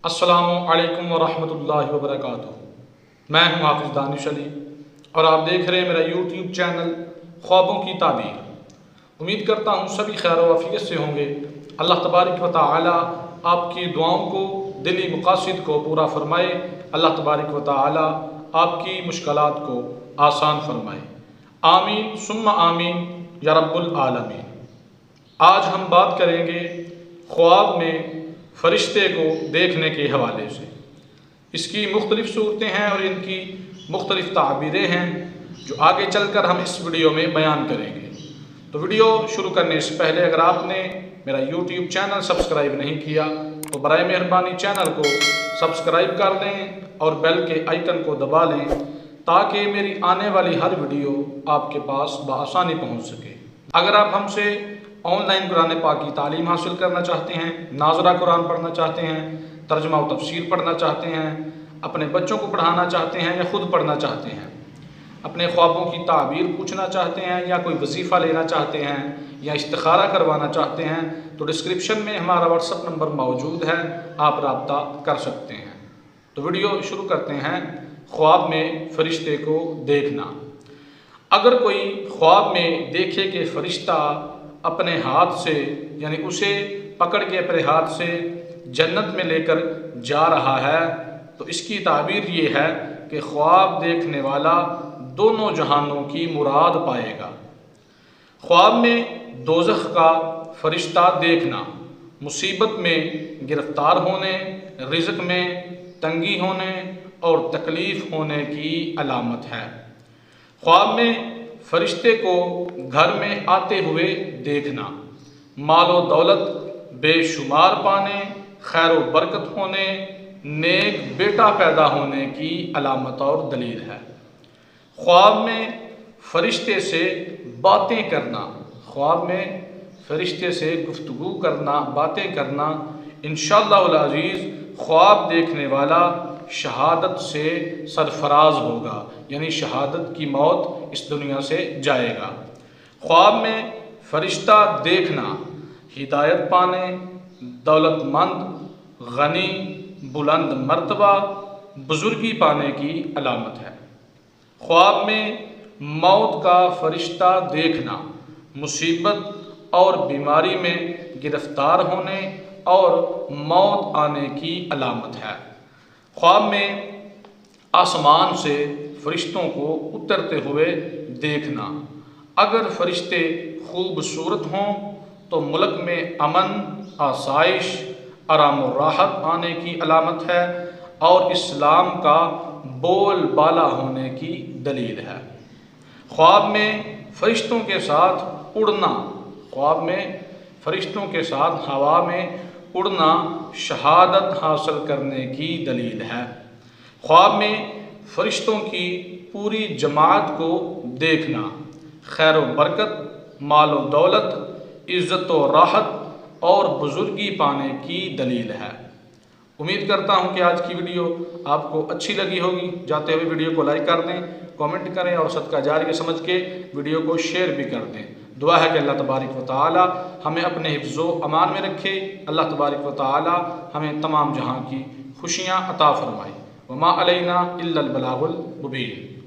अस्सलामु अलैकुम वरहमतुल्लाहि वबरकातुहू। मैं हूँ हाफिज़ दानिश अली और आप देख रहे हैं मेरा यूट्यूब चैनल ख्वाबों की ताबीर। उम्मीद करता हूँ सभी खैर व आफियत से होंगे। अल्लाह तबारक व तआला आपकी दुआओं को, दिली मकासिद को पूरा फरमाए। अल्लाह तबारक व तआला आपकी मुश्किलात को आसान फरमाए। आमीन सुम्मा आमीन या रब्बुल आलमीन। आज हम बात करेंगे ख्वाब में फ़रिश्ते को देखने के हवाले से। इसकी मुख्तलिफ़ सूरतें हैं और इनकी मुख्तलिफ़ ताबीरें हैं जो आगे चलकर हम इस वीडियो में बयान करेंगे। तो वीडियो शुरू करने से पहले अगर आपने मेरा यूट्यूब चैनल सब्सक्राइब नहीं किया तो बराए मेहरबानी चैनल को सब्सक्राइब कर दें और बेल के आइकन को दबा लें ताकि मेरी आने वाली हर वीडियो आपके पास बआसानी पहुँच सके। अगर आप हमसे ऑनलाइन कुरान पाक की तालीम हासिल करना चाहते हैं, नाज़रा कुरान पढ़ना चाहते हैं, तर्जुमा व तफसीर पढ़ना चाहते हैं, अपने बच्चों को पढ़ाना चाहते हैं या ख़ुद पढ़ना चाहते हैं, अपने ख्वाबों की ताबीर पूछना चाहते हैं या कोई वजीफ़ा लेना चाहते हैं या इस्तिखारा करवाना चाहते हैं तो डिस्क्रिप्शन में हमारा व्हाट्सअप नंबर मौजूद है, आप रब्ता कर सकते हैं। तो वीडियो शुरू करते हैं। ख्वाब में फ़रिश्ते को देखना। अगर कोई ख्वाब में देखे कि फ़रिश्ता अपने हाथ से यानी उसे पकड़ के अपने हाथ से जन्नत में लेकर जा रहा है तो इसकी ताबीर ये है कि ख्वाब देखने वाला दोनों जहानों की मुराद पाएगा। ख्वाब में दोज़ख का फ़रिश्ता देखना मुसीबत में गिरफ़्तार होने, रिज़्क़ में तंगी होने और तकलीफ़ होने की अलामत है। ख्वाब में फ़रिश्ते को घर में आते हुए देखना मालो दौलत बेशुमार पाने, खैर व बरकत होने, नेक बेटा पैदा होने की अलामत और दलील है। ख्वाब में फ़रिश्ते से बातें करना, ख्वाब में फ़रिश्ते से गुफ्तगू करना, बातें करना, इंशाअल्लाहुल अज़ीज़ ख्वाब देखने वाला शहादत से सरफराज होगा यानी शहादत की मौत इस दुनिया से जाएगा। ख्वाब में फ़रिश्ता देखना हिदायत पाने, दौलतमंद, गनी, बुलंद मर्तबा, बुज़ुर्गी पाने की अलामत है। ख्वाब में मौत का फ़रिश्ता देखना मुसीबत और बीमारी में गिरफ़्तार होने और मौत आने की अलामत है। ख्वाब में आसमान से फ़रिश्तों को उतरते हुए देखना। अगर फ़रिश्ते खूबसूरत हों तो मुल्क में अमन, आसाइश, आराम और राहत आने की अलामत है और इस्लाम का बोलबाला होने की दलील है। ख्वाब में फ़रिश्तों के साथ उड़ना, ख्वाब में फ़रिश्तों के साथ हवा में उड़ना शहादत हासिल करने की दलील है। ख्वाब में फ़रिश्तों की पूरी जमात को देखना खैर व बरकत, माल व दौलत, इज़्ज़त व राहत और बुज़ुर्गी पाने की दलील है। उम्मीद करता हूँ कि आज की वीडियो आपको अच्छी लगी होगी। जाते हुए वीडियो को लाइक कर दें, कमेंट करें और सदका जारिया समझ के वीडियो को शेयर भी कर दें। दुआ है कि अल्लाह तबारक व तआला हमें अपने हिफ्ज़ो अमान में रखे। अल्लाह तबारक व तआला हमें तमाम जहां की खुशियाँ अता फ़रमाए। वमा अलैना इल्लल बलागुल मुबीन।